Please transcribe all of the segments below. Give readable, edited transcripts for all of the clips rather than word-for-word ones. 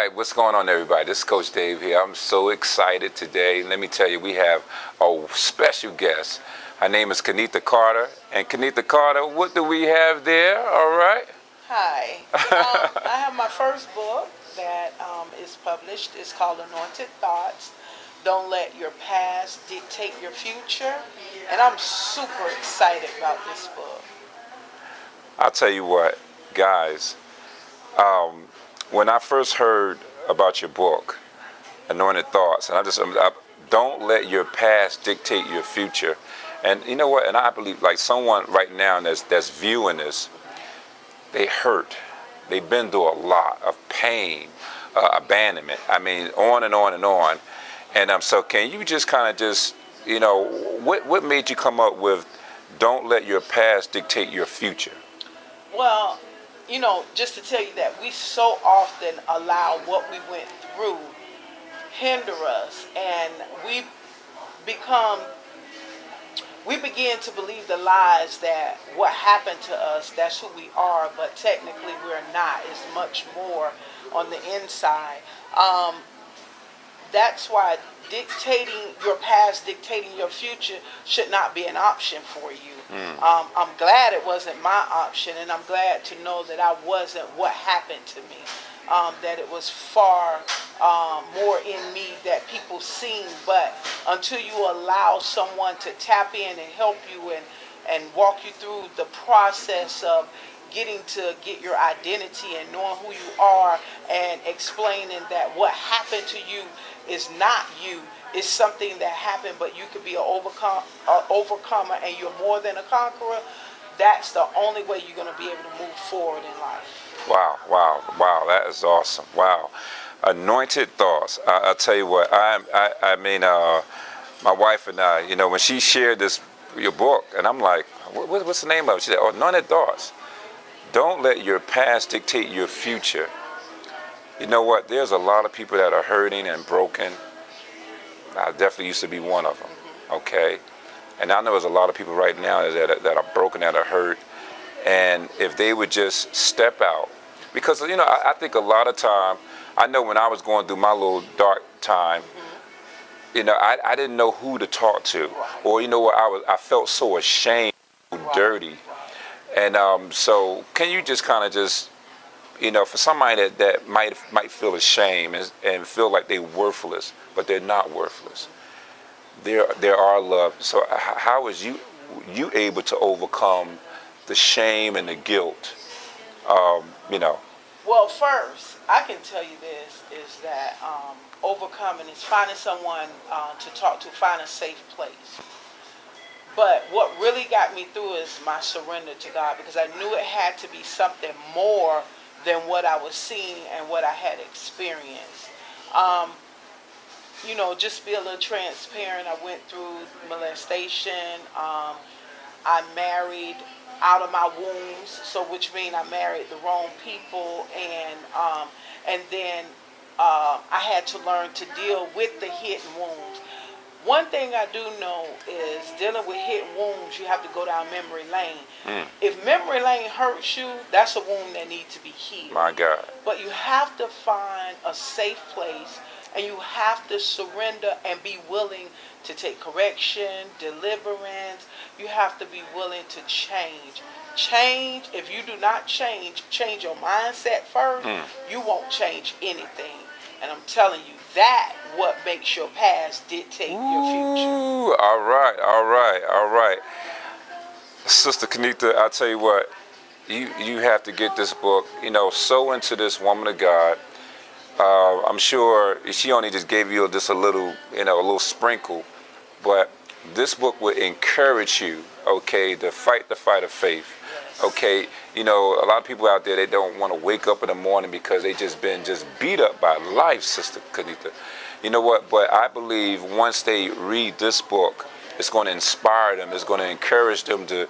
right, what's going on, everybody? This is Coach Dave here. I'm so excited today. Let me tell you, we have a special guest. Her name is Kennetha Carter. And Kennetha Carter, what do we have there? All right. Hi. I have my first book that is published. It's called Anointed Thoughts. Don't let your past dictate your future. And I'm super excited about this book. I'll tell you what, guys. When I first heard about your book, Anointed Thoughts, and don't let your past dictate your future. And you know what? And I believe, like, someone right now that's viewing this, they hurt. They've been through a lot of pain, abandonment. I mean, on and on and on. And so can you just kind of what made you come up with don't let your past dictate your future? Well, just to tell you that we so often allow what we went through hinder us, and we begin to believe the lies that what happened to us, that's who we are, but technically we're not. It's much more on the inside. That's why dictating your past, dictating your future should not be an option for you. I'm glad it wasn't my option, and I'm glad to know that I wasn't what happened to me. That it was far more in me that people seen. But until you allow someone to tap in and help you and walk you through the process of get your identity and knowing who you are, and explaining that what happened to you is not you. It's something that happened, but you could be an overcomer, and you're more than a conqueror. That's the only way you're going to be able to move forward in life. Wow, wow, wow, that is awesome. Wow. Anointed Thoughts. I'll tell you what, my wife and I, when she shared your book, and I'm like, what's the name of it? She said, Anointed Thoughts. Don't let your past dictate your future. You know what? There's a lot of people that are hurting and broken. I definitely used to be one of them, okay? And I know there's a lot of people right now that are broken, that are hurt. And if they would just step out, because, I think a lot of time, I know when I was going through my little dark time, I didn't know who to talk to. Or, I felt so ashamed, dirty. And so can you just kind of for somebody that might feel ashamed and feel like they're worthless, but they're not worthless. There are love. So how is you able to overcome the shame and the guilt? Well, first, I can tell you this, is that overcoming is finding someone to talk to, find a safe place. But what really got me through is my surrender to God, because I knew it had to be something more than what I was seeing and what I had experienced. Just be a little transparent. I went through molestation. I married out of my wombs, so which means I married the wrong people, and then I had to learn to deal with the hidden wounds. One thing I do know is dealing with hidden wounds, you have to go down memory lane. If memory lane hurts you, that's a wound that needs to be healed. My God. But you have to find a safe place, and you have to surrender and be willing to take correction, deliverance. You have to be willing to change. Change, if you do not change your mindset first, you won't change anything. And I'm telling you, that's what makes your past dictate your future. All right. Sister Kennetha, I'll tell you what, you have to get this book, sow into this woman of God. I'm sure she only just gave you just a little sprinkle, but this book will encourage you, okay, to fight the fight of faith. Okay, a lot of people out there, they don't want to wake up in the morning because they just been beat up by life, Sister Kennetha. You know what? But I believe once they read this book, it's going to inspire them. It's going to encourage them to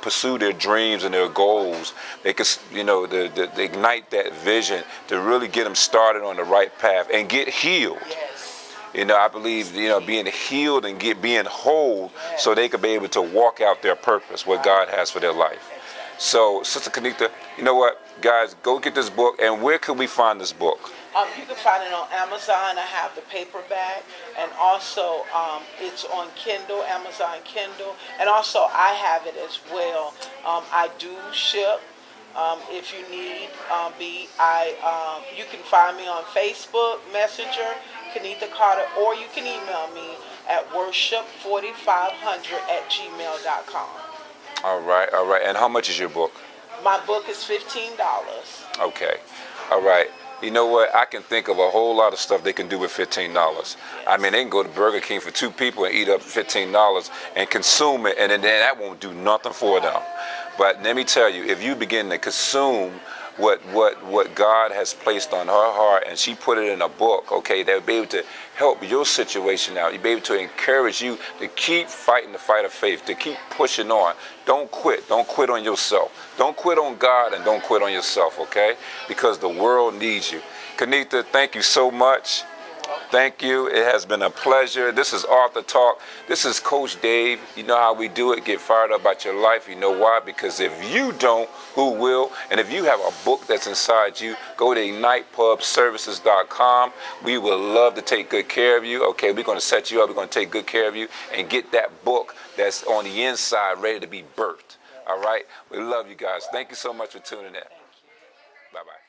pursue their dreams and their goals. They can, to ignite that vision, to really get them started on the right path and get healed. Yes. I believe, being healed and being whole, so they could be able to walk out their purpose, what God has for their life. So, Sister Kennetha, you know what, guys, go get this book. And where can we find this book? You can find it on Amazon. I have the paperback, and also it's on Kindle, Amazon Kindle, and also I have it as well. I do ship. If you need you can find me on Facebook Messenger, Kennetha Carter, or you can email me at worship4500@gmail.com. All right, all right. And how much is your book? My book is $15. Okay, all right. You know what? I can think of a whole lot of stuff they can do with $15. Yes. I mean, they can go to Burger King for 2 people and eat up $15 and consume it, and then that won't do nothing for them. But let me tell you, if you begin to consume what God has placed on her heart, and she put it in a book, okay, they'll be able to help your situation out. You'll be able to encourage you to keep fighting the fight of faith, to keep pushing on. Don't quit. Don't quit on yourself. Don't quit on God, and don't quit on yourself, okay? Because the world needs you. Kennetha, thank you so much. Thank you. It has been a pleasure. This is Author Talk. This is Coach Dave. You know how we do it. Get fired up about your life. You know why? Because if you don't, who will? And if you have a book that's inside you, go to IgnitePubServices.com. We will love to take good care of you. Okay, we're going to set you up. We're going to take good care of you and get that book that's on the inside ready to be birthed. All right? We love you guys. Thank you so much for tuning in. Bye-bye.